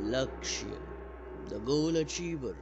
लक्ष्य the goal achiever.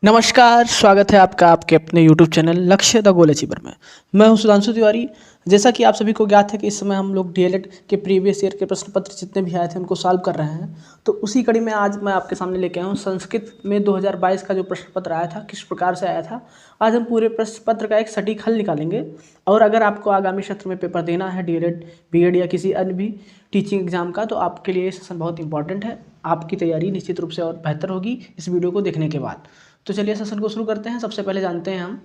नमस्कार, स्वागत है आपका आपके अपने YouTube चैनल लक्ष्य द गोल अचीवर में। मैं हूं सुधांशु तिवारी। जैसा कि आप सभी को ज्ञात है कि इस समय हम लोग DLED के प्रीवियस ईयर के प्रश्न पत्र जितने भी आए थे उनको सॉल्व कर रहे हैं। तो उसी कड़ी में आज मैं आपके सामने लेके आया हूं संस्कृत में 2022 का जो प्रश्न पत्र आया था, किस प्रकार से आया था। आज हम पूरे प्रश्न पत्र का एक सटीक हल निकालेंगे। और अगर आपको आगामी सत्र में पेपर देना है DLED, BED या किसी अन्य भी टीचिंग एग्जाम का, तो आपके लिए ये सेशन बहुत इंपॉर्टेंट है। आपकी तैयारी निश्चित रूप से और बेहतर होगी इस वीडियो को देखने के बाद। तो चलिए सेशन को शुरू करते हैं। सबसे पहले जानते हैं हम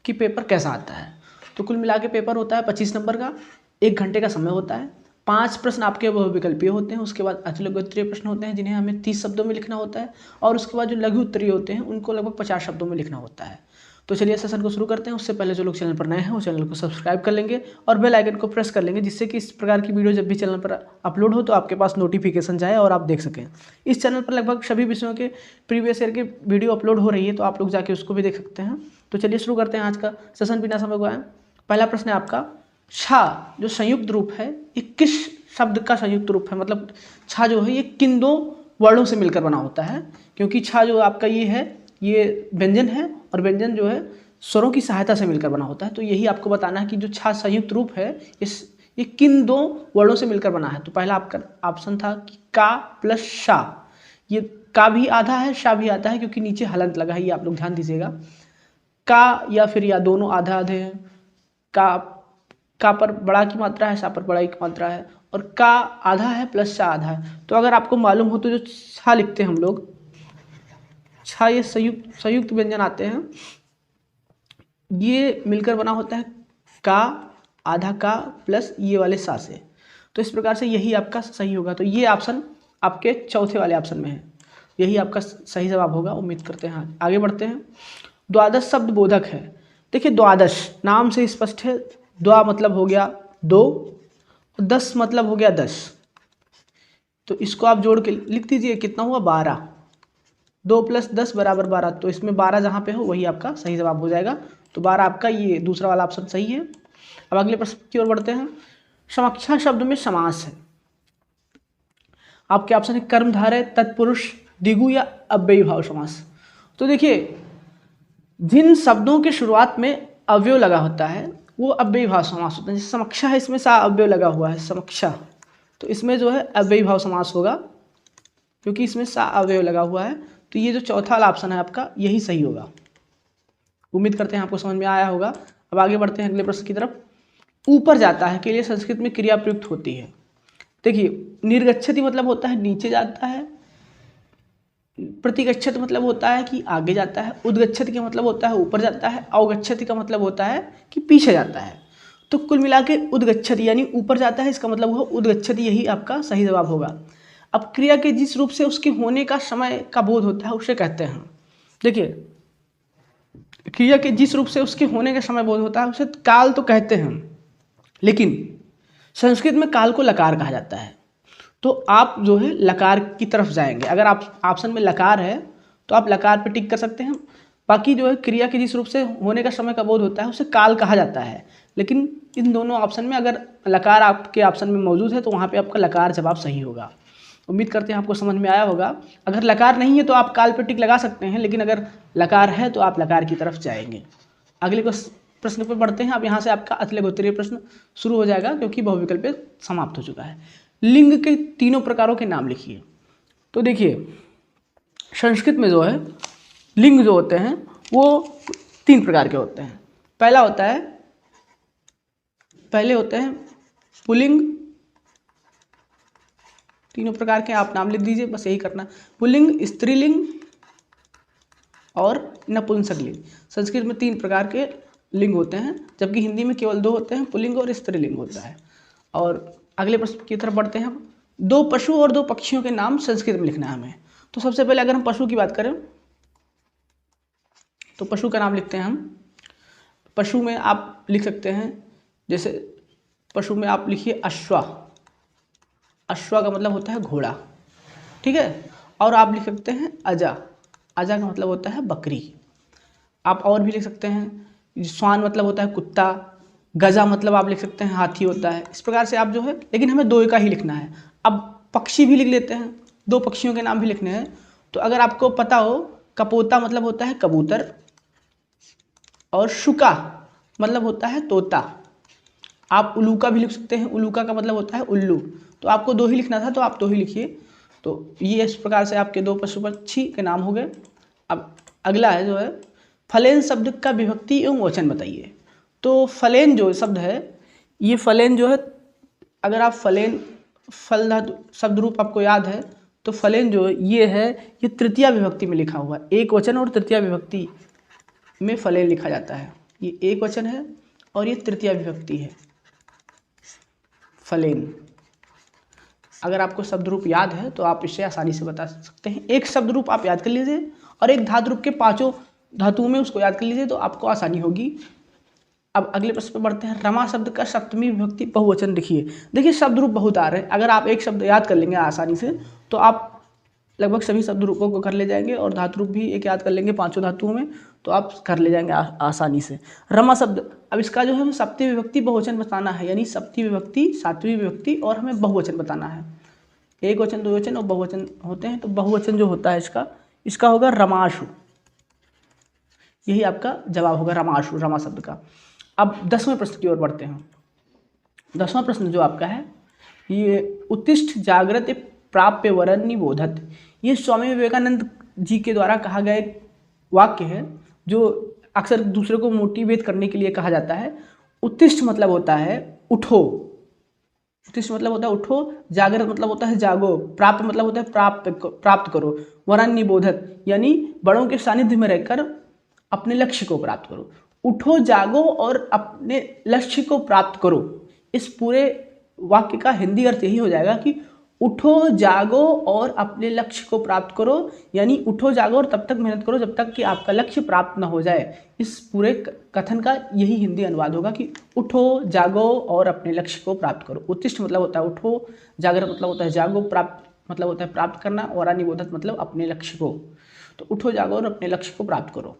कि पेपर कैसा आता है। तो कुल मिला के पेपर होता है 25 नंबर का, 1 घंटे का समय होता है। 5 प्रश्न आपके बहुविकल्पीय होते हैं। उसके बाद अतिलघु उत्तरीय प्रश्न होते हैं जिन्हें हमें 30 शब्दों में लिखना होता है। और उसके बाद जो लघु उत्तरीय होते हैं उनको लगभग 50 शब्दों में लिखना होता है। तो चलिए सेशन को शुरू करते हैं। उससे पहले जो लोग चैनल पर नए हैं वो चैनल को सब्सक्राइब कर लेंगे और बेल आइकन को प्रेस कर लेंगे, जिससे कि इस प्रकार की वीडियो जब भी चैनल पर अपलोड हो तो आपके पास नोटिफिकेशन जाए और आप देख सकें। इस चैनल पर लगभग सभी विषयों के प्रीवियस ईयर के वीडियो अपलोड हो रही है, तो आप लोग जाके उसको भी देख सकते हैं। तो चलिए शुरू करते हैं आज का सेशन बिना समय गवाए। पहला प्रश्न है आपका, छा जो संयुक्त रूप है ये किस शब्द का संयुक्त रूप है। मतलब छा जो है ये किन दो वर्णों से मिलकर बना होता है, क्योंकि छा जो आपका ये है ये व्यंजन है और व्यंजन जो है स्वरों की सहायता से मिलकर बना होता है। तो यही आपको बताना है कि जो छा संयुक्त रूप है ये किन दो वर्णों से मिलकर बना है। तो पहला आपका ऑप्शन था कि का प्लस शा। ये का भी आधा है, शा भी आता है, क्योंकि नीचे हलंत लगा है, ये आप लोग ध्यान दीजिएगा। का या फिर या दोनों आधा आधे हैं। का पर बड़ा की मात्रा है, शा पर बड़ा की मात्रा है, और का आधा है प्लस शा आधा है। तो अगर आपको मालूम हो तो जो छा लिखते हैं हम लोग, छा ये संयुक्त व्यंजन आते हैं, ये मिलकर बना होता है का आधा का प्लस ये वाले सा से। तो इस प्रकार से यही आपका सही होगा। तो ये ऑप्शन आपके चौथे वाले ऑप्शन में है, यही आपका सही जवाब होगा। उम्मीद करते हैं। आगे बढ़ते हैं। द्वादश शब्द बोधक है। देखिए द्वादश नाम से स्पष्ट है। द्वा मतलब हो गया 2, दस मतलब हो गया 10। तो इसको आप जोड़ के लिख दीजिए, कितना हुआ 12। 2 + 10 = 12। तो इसमें 12 जहाँ पे हो वही आपका सही जवाब हो जाएगा। तो 12 आपका ये दूसरा वाला ऑप्शन सही है। अब अगले प्रश्न की ओर बढ़ते हैं। समक्षा शब्द में समास है। आपके ऑप्शन है कर्मधारय, तत्पुरुष, द्विगु या अव्ययी भाव समास। तो देखिए जिन शब्दों के शुरुआत में अव्यय लगा होता है वो अव्ययी भाव समास होता है। जैसे समक्षा है, इसमें सा अव्यय लगा हुआ है समक्षा, तो इसमें जो है अव्ययी भाव समास होगा, क्योंकि इसमें सा अव्यय लगा हुआ है। तो ये जो चौथा वाला ऑप्शन है आपका यही सही होगा। उम्मीद करते हैं आपको समझ में आया होगा। अब आगे बढ़ते हैं अगले प्रश्न की तरफ। ऊपर जाता है के लिए संस्कृत में क्रिया प्रयुक्त होती है। देखिए निर्गच्छति मतलब होता है नीचे जाता है, प्रतिगच्छत मतलब होता है कि आगे जाता है, उद्गच्छति का मतलब होता है ऊपर जाता है, अवगच्छति का मतलब होता है कि पीछे जाता है। तो कुल मिला के उद्गच्छति यानी ऊपर जाता है, इसका मतलब हुआ उद्गच्छति, यही आपका सही जवाब होगा। अब क्रिया के जिस रूप से उसके होने का समय का बोध होता है उसे कहते हैं, देखिए क्रिया के जिस रूप से उसके होने का समय बोध होता है उसे काल तो कहते हैं, लेकिन संस्कृत में काल को लकार कहा जाता है। तो आप जो है लकार की तरफ जाएंगे। अगर आप ऑप्शन में लकार है तो आप लकार पे टिक कर सकते हैं। बाकी जो है क्रिया के जिस रूप से होने का समय का बोध होता है उसे काल कहा जाता है, लेकिन इन दोनों ऑप्शन में अगर लकार आपके ऑप्शन में मौजूद है तो वहाँ पे आपका लकार जवाब सही होगा। उम्मीद करते हैं आपको समझ में आया होगा। अगर लकार नहीं है तो आप काल पे टिक लगा सकते हैं, लेकिन अगर लकार है तो आप लकार की तरफ जाएंगे। अगले प्रश्न पर बढ़ते हैं। अब यहाँ से आपका अतिलघु उत्तरीय प्रश्न शुरू हो जाएगा, क्योंकि बहुविकल्प समाप्त हो चुका है। लिंग के तीनों प्रकारों के नाम लिखिए। तो देखिए संस्कृत में जो है लिंग जो होते हैं वो 3 प्रकार के होते हैं। पहले होते हैं पुल्लिंग। तीनों प्रकार के आप नाम लिख दीजिए, बस यही करना। पुल्लिंग, स्त्रीलिंग और नपुंसक लिंग। संस्कृत में 3 प्रकार के लिंग होते हैं, जबकि हिंदी में केवल 2 होते हैं, पुल्लिंग और स्त्रीलिंग होता है। और अगले प्रश्न की तरफ बढ़ते हैं हम। 2 पशु और 2 पक्षियों के नाम संस्कृत में लिखना है हमें। तो सबसे पहले अगर हम पशु की बात करें तो पशु का नाम लिखते हैं हम। पशु में आप लिख सकते हैं, जैसे पशु में आप लिखिए अश्वा। अश्वा का मतलब होता है घोड़ा, ठीक है। और आप लिख सकते हैं अजा। अजा का मतलब होता है बकरी। आप और भी लिख सकते हैं, स्वान मतलब होता है कुत्ता। गजा मतलब आप लिख सकते हैं हाथी होता है। इस प्रकार से आप जो है, लेकिन हमें 2 का ही लिखना है। अब पक्षी भी लिख लेते हैं, 2 पक्षियों के नाम भी लिखने हैं। तो अगर आपको पता हो, कपोता मतलब होता है कबूतर और शुका मतलब होता है तोता। आप उल्लूका भी लिख सकते हैं, उल्लूका का मतलब होता है उल्लू। तो आपको 2 ही लिखना था तो आप 2 ही लिखिए। तो ये इस प्रकार से आपके 2 पशु पक्षी के नाम हो गए। अब अगला है जो है फलेन शब्द का विभक्ति एवं वचन बताइए। तो फलेन जो शब्द है, ये फलेन जो है, अगर आप फलेन फल धातु शब्द रूप आपको याद है तो फलेन जो ये है, ये तृतीया विभक्ति में लिखा हुआ है। एक वचन और तृतीया विभक्ति में फलेन लिखा जाता है। ये एक वचन है और ये तृतीया विभक्ति है फलेन। अगर आपको शब्द रूप याद है तो आप इसे आसानी से बता सकते हैं। एक शब्द रूप आप याद कर लीजिए और एक धातु रूप के 5 धातुओं में उसको याद कर लीजिए तो आपको आसानी होगी। अब अगले प्रश्न पर बढ़ते हैं। रमा शब्द का सप्तमी विभक्ति बहुवचन लिखिए। देखिए शब्द रूप बहुत आ रहे हैं, अगर आप एक शब्द याद कर लेंगे आसानी से तो आप लगभग सभी शब्द रूपों को कर ले जाएंगे और धातु रूप भी एक याद कर लेंगे 5 धातुओं में तो आप कर ले जाएंगे आसानी से। रमा शब्द, अब इसका जो है हमें सप्तमी विभक्ति बहुवचन बताना है, यानी सप्तमी विभक्ति, सातवीं विभक्ति और हमें बहुवचन बताना है। एक वचन, 2 वचन और बहुवचन होते हैं। तो बहुवचन जो होता है इसका होगा रमाशु। यही आपका जवाब होगा, रमाशु, रमा शब्द का। अब 10वें प्रश्न की ओर बढ़ते हैं। 10वां प्रश्न जो आपका है, ये उत्तिष्ठ जागृत प्राप्य वरन निबोधत। ये स्वामी विवेकानंद जी के द्वारा कहा गया एक वाक्य है जो अक्सर दूसरे को मोटिवेट करने के लिए कहा जाता है। उत्तिष्ठ मतलब होता है उठो, उत्तिष्ठ मतलब होता है उठो, जागृत मतलब होता है जागो, प्राप्त मतलब होता है प्राप्त करो, वरन निबोधत यानी बड़ों के सानिध्य में रहकर अपने लक्ष्य को प्राप्त करो। उठो, जागो और अपने लक्ष्य को प्राप्त करो। इस पूरे वाक्य का हिंदी अर्थ यही हो जाएगा कि उठो, जागो और अपने लक्ष्य को प्राप्त करो, यानी उठो, जागो और तब तक मेहनत करो जब तक कि आपका लक्ष्य प्राप्त न हो जाए। इस पूरे कथन का यही हिंदी अनुवाद होगा कि उठो, जागो और अपने लक्ष्य को प्राप्त करो। उत्तिष्ठ मतलब होता है उठो, जागृत मतलब होता है जागो, प्राप्त मतलब होता है प्राप्त करना और निबोधत मतलब अपने लक्ष्य को। तो उठो, जागो और अपने लक्ष्य को प्राप्त करो।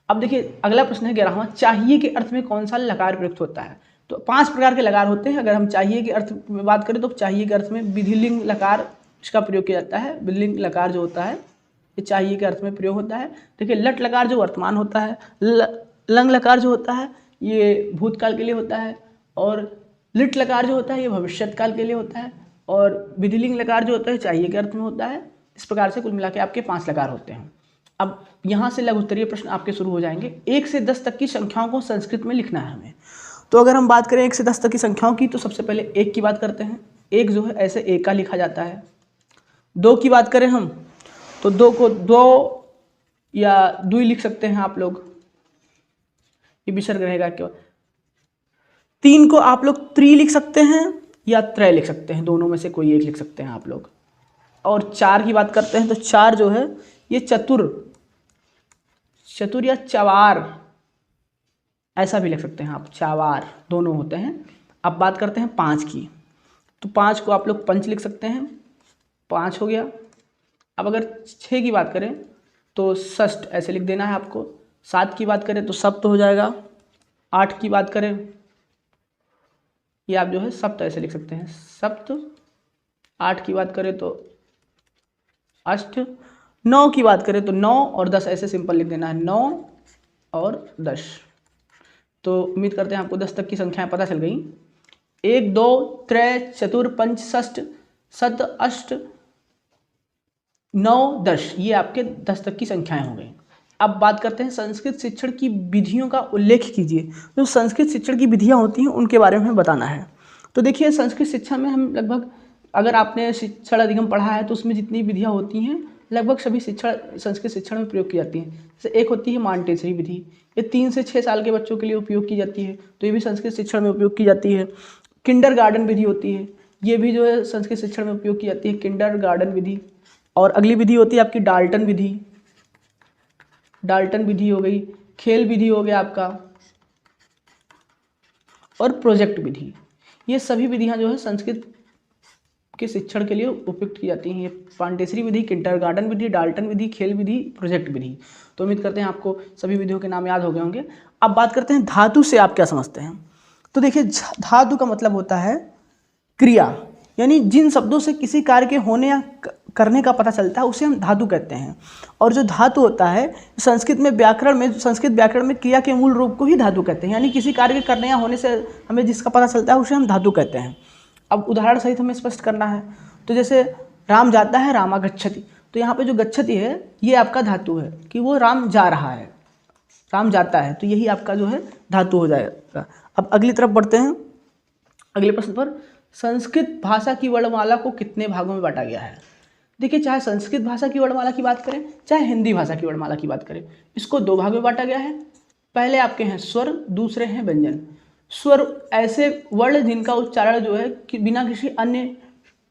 अब देखिए अगला प्रश्न है 11वां, चाहिए के अर्थ में कौन सा लकार प्रयुक्त होता है। तो 5 प्रकार के लकार होते हैं। अगर हम चाहिए के अर्थ में बात करें तो चाहिए के अर्थ में विधिलिंग लकार इसका प्रयोग किया जाता है। विधिलिंग लकार जो होता है ये चाहिए के अर्थ में प्रयोग होता है। देखिए लट लकार जो वर्तमान होता है, लंग लकार जो होता है ये भूतकाल के लिए होता है, और लिट लकार जो होता है ये भविष्यत काल के लिए होता है, और विधिलिंग लकार जो होता है चाहिए के अर्थ में होता है। इस प्रकार से कुल मिला के आपके 5 लकार होते हैं। अब यहाँ से लघु उत्तरीय प्रश्न आपके शुरू हो जाएंगे। 1 से 10 तक की संख्याओं को संस्कृत में लिखना है हमें। तो अगर हम बात करें 1 से 10 तक की संख्याओं की तो सबसे पहले 1 की बात करते हैं। 1 जो है ऐसे एका लिखा जाता है। 2 की बात करें हम तो 2 को 2 या दुई लिख सकते हैं आप लोग, ये विसर्ग रहेगा केवल। 3 को आप लोग त्रि लिख सकते हैं या त्रय लिख सकते हैं, दोनों में से कोई एक लिख सकते हैं आप लोग। और 4 की बात करते हैं तो 4 जो है ये चतुर या चवार ऐसा भी लिख सकते हैं आप, चावार दोनों होते हैं। अब बात करते हैं 5 की, तो 5 को आप लोग पंच लिख सकते हैं, 5 हो गया। अब अगर 6 की बात करें तो षष्ठ ऐसे लिख देना है आपको। 7 की बात करें तो सप्त हो जाएगा। 8 की बात करें ये आप जो है सप्त ऐसे लिख सकते हैं, सप्त। 8 की बात करें तो अष्ट। 9 की बात करें तो 9 और 10 ऐसे सिंपल लिख देना है, 9 और 10। तो उम्मीद करते हैं आपको 10 तक की संख्याएं पता चल गई। 1 2 3 चतुर पंच षष्ठ सत अष्ट 9 10, ये आपके 10 तक की संख्याएं हो गई। अब बात करते हैं संस्कृत शिक्षण की विधियों का उल्लेख कीजिए। जो संस्कृत शिक्षण की विधियां होती हैं उनके बारे में हमें बताना है। तो देखिए संस्कृत शिक्षा में हम लगभग, अगर आपने शिक्षण अधिगम पढ़ा है तो उसमें जितनी विधियां होती हैं लगभग सभी संस्कृत शिक्षण में प्रयोग की जाती हैं। जैसे एक होती है मांटेसरी विधि, ये 3 से 6 साल के बच्चों के लिए उपयोग की जाती है, तो ये भी संस्कृत शिक्षण में उपयोग की जाती है। किंडरगार्टन विधि होती है, ये भी जो है संस्कृत शिक्षण में उपयोग की जाती है, किंडरगार्टन विधि। और अगली विधि होती है आपकी डाल्टन विधि, डाल्टन विधि हो गई। खेल विधि हो गया आपका, और प्रोजेक्ट विधि। ये सभी विधियां जो है संस्कृत के शिक्षण के लिए उपयुक्त की जाती हैं। ये पांडेसरी विधि, किंडरगार्टन विधि, डाल्टन विधि, खेल विधि, प्रोजेक्ट विधि। तो उम्मीद करते हैं आपको सभी विधियों के नाम याद हो गए होंगे। अब बात करते हैं धातु से आप क्या समझते हैं। तो देखिए धातु का मतलब होता है क्रिया, यानी जिन शब्दों से किसी कार्य के होने या करने का पता चलता है उसे हम धातु कहते हैं। और जो धातु होता है संस्कृत व्याकरण में क्रिया के मूल रूप को ही धातु कहते हैं, यानी किसी कार्य के करने या होने से हमें जिसका पता चलता है उसे हम धातु कहते हैं। अब उदाहरण सहित हमें स्पष्ट करना है, तो जैसे राम जाता है, रामा गच्छति, तो यहाँ पे जो गच्छति है ये आपका धातु है कि वो राम जा रहा है, राम जाता है, तो यही आपका जो है धातु हो जाएगा। अब अगली तरफ बढ़ते हैं, अगले प्रश्न पर। संस्कृत भाषा की वर्णमाला को कितने भागों में बांटा गया है? देखिए, चाहे संस्कृत भाषा की वर्णमाला की बात करें चाहे हिंदी भाषा की वर्णमाला की बात करें, इसको दो भागों में बांटा गया है। पहले आपके हैं स्वर, दूसरे हैं व्यंजन। स्वर ऐसे वर्ण जिनका उच्चारण जो है कि बिना किसी अन्य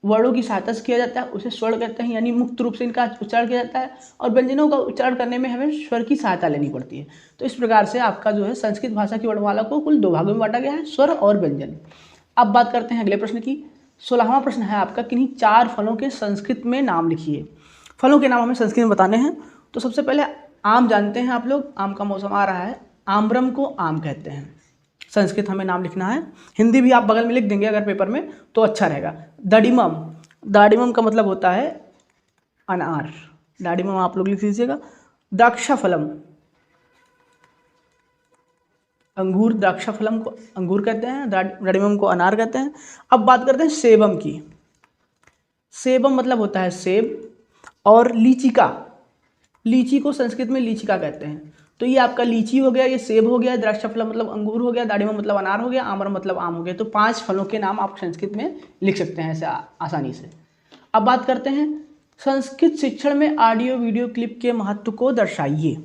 वर्णों की सहायता से किया जाता है उसे स्वर कहते हैं, यानी मुक्त रूप से इनका उच्चारण किया जाता है। और व्यंजनों का उच्चारण करने में हमें स्वर की सहायता लेनी पड़ती है। तो इस प्रकार से आपका जो है संस्कृत भाषा की वर्णमाला को कुल दो भागों में बांटा गया है, स्वर और व्यंजन। अब बात करते हैं अगले प्रश्न की। 16वां प्रश्न है आपका, किन्हीं 4 फलों के संस्कृत में नाम लिखिए। फलों के नाम हमें संस्कृत में बताने हैं। तो सबसे पहले आम जानते हैं आप लोग, आम का मौसम आ रहा है, आम्रम को आम कहते हैं। संस्कृत हमें नाम लिखना है, हिंदी भी आप बगल में लिख देंगे अगर पेपर में तो अच्छा रहेगा। दाडिमम, दाडिमम का मतलब होता है अनार, दाडिमम आप लोग लिख लीजिएगा। द्राक्षाफलम, अंगूर, द्राक्षाफलम को अंगूर कहते हैं, दाडिमम को अनार कहते हैं। अब बात करते हैं सेबम की। सेबम मतलब होता है सेब, और लीचिका, लीची को संस्कृत में लीचिका कहते हैं। तो ये आपका लीची हो गया, ये सेब हो गया, द्राक्षाफलम मतलब अंगूर हो गया, दाडिमम मतलब अनार हो गया, आम्र मतलब आम हो गया। तो 5 फलों के नाम आप संस्कृत में लिख सकते हैं ऐसे आसानी से। अब बात करते हैं संस्कृत शिक्षण में ऑडियो वीडियो क्लिप के महत्व को दर्शाइए।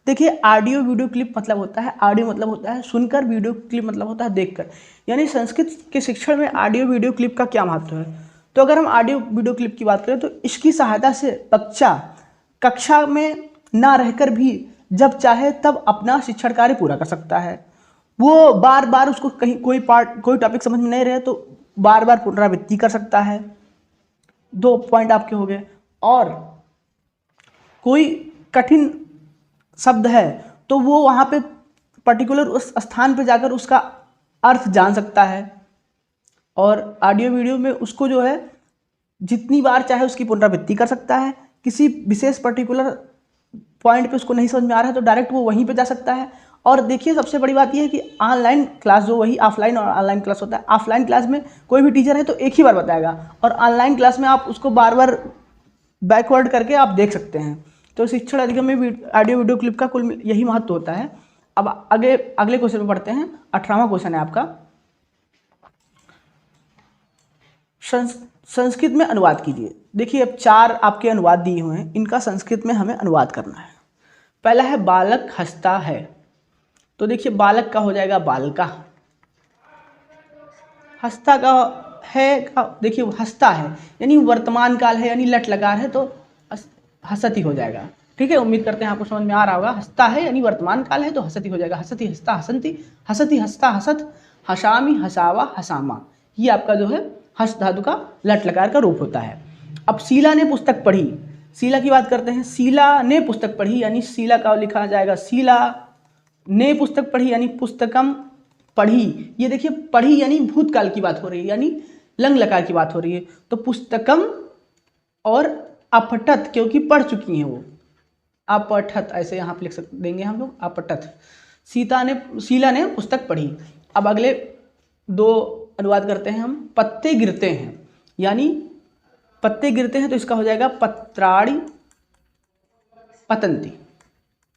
देखिए, ऑडियो वीडियो क्लिप मतलब होता है, ऑडियो मतलब होता है सुनकर, वीडियो क्लिप मतलब होता है देखकर। यानी संस्कृत के शिक्षण में ऑडियो वीडियो क्लिप का क्या महत्व है? तो अगर हम ऑडियो वीडियो क्लिप की बात करें तो इसकी सहायता से कक्षा में ना रहकर भी जब चाहे तब अपना शिक्षण कार्य पूरा कर सकता है। वो बार बार उसको कहीं कोई टॉपिक समझ में नहीं रहे तो बार बार पुनरावृत्ति कर सकता है। 2 पॉइंट आपके हो गए। और कोई कठिन शब्द है तो वो वहाँ पे पर्टिकुलर उस स्थान पे जाकर उसका अर्थ जान सकता है। और ऑडियो वीडियो में उसको जो है जितनी बार चाहे उसकी पुनरावृत्ति कर सकता है। किसी विशेष पर्टिकुलर पॉइंट पे उसको नहीं समझ में आ रहा है तो डायरेक्ट वो वहीं पे जा सकता है। और देखिए, सबसे बड़ी बात यह है कि ऑनलाइन क्लास जो वही ऑफलाइन और ऑनलाइन क्लास होता है, ऑफलाइन क्लास में कोई भी टीचर है तो एक ही बार बताएगा, और ऑनलाइन क्लास में आप उसको बार बार बैकवर्ड करके आप देख सकते हैं। तो शिक्षण अधिगम में ऑडियो वीडियो क्लिप का कुल यही महत्व होता है। अब अगले क्वेश्चन में पढ़ते हैं। 18वां क्वेश्चन है आपका, संस्कृत में अनुवाद कीजिए। देखिए, अब 4 आपके अनुवाद दिए हुए हैं, इनका संस्कृत में हमें अनुवाद करना है। पहला है बालक हंसता है, तो देखिए बालक का हो जाएगा बालका, हंसता का है देखिए हंसता है यानी वर्तमान काल है, यानी लट लकार है तो हसती हो जाएगा। ठीक है, उम्मीद करते हैं आपको समझ में आ रहा होगा। हंसता है यानी वर्तमान काल है तो हसती हो जाएगा। हसती हंसता हसंती, हसती हंसता हसत, हसामी हसावा हसामा, ये आपका जो है हस धातु का लट लकार का रूप होता है। अब शीला ने पुस्तक पढ़ी, शीला की बात करते हैं। शीला ने पुस्तक पढ़ी यानी शीला का लिखा जाएगा शीला ने पुस्तक पढ़ी यानी पुस्तकम पढ़ी। ये देखिए पढ़ी यानी भूतकाल की बात हो रही है, यानी लंग लकार की बात हो रही है। तो पुस्तकम और अपठत क्योंकि पढ़ चुकी हैं वो, अपठत ऐसे यहाँ पे लिख देंगे हम लोग, अपठत। शीला ने पुस्तक पढ़ी। अब अगले 2 अनुवाद करते हैं हम। पत्ते गिरते हैं, यानी पत्ते गिरते हैं तो इसका हो जाएगा पत्राणि पतंती,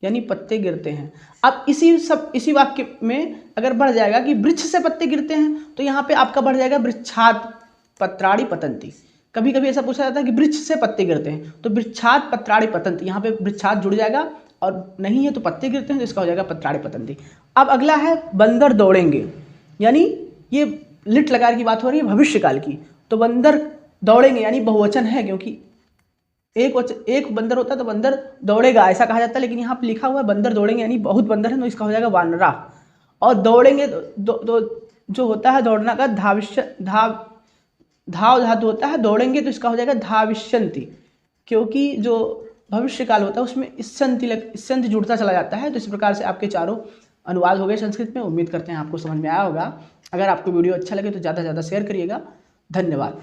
यानी पत्ते गिरते हैं। अब इसी वाक्य में अगर बढ़ जाएगा कि वृक्ष से पत्ते गिरते हैं तो यहाँ पे आपका बढ़ जाएगा वृक्षात पत्राणि पतंती। कभी कभी ऐसा पूछा जाता है कि वृक्ष से पत्ते गिरते हैं तो वृक्षात पत्राणि पतंती, यहाँ पे वृक्षात जुड़ जाएगा, और नहीं है तो पत्ते गिरते हैं तो इसका हो जाएगा पत्राणि पतंती। अब अगला है बंदर दौड़ेंगे, यानी ये लिट लकार की बात हो रही है भविष्य काल की। तो बंदर दौड़ेंगे यानी बहुवचन है, क्योंकि एक बंदर होता है तो बंदर दौड़ेगा ऐसा कहा जाता है, लेकिन यहाँ पे लिखा हुआ है बंदर दौड़ेंगे यानी बहुत बंदर है तो इसका हो जाएगा वानरा। और दौड़ेंगे जो होता है दौड़ना का धाव धातु होता है, दौड़ेंगे तो इसका हो जाएगा धाविष्यन्ति, क्योंकि जो भविष्य काल होता है उसमें इस्यन्ति जुड़ता चला जाता है। तो इस प्रकार से आपके 4 अनुवाद हो गए संस्कृत में। उम्मीद करते हैं आपको समझ में आया होगा। अगर आपको वीडियो अच्छा लगे तो ज़्यादा से ज़्यादा शेयर करिएगा। धन्यवाद।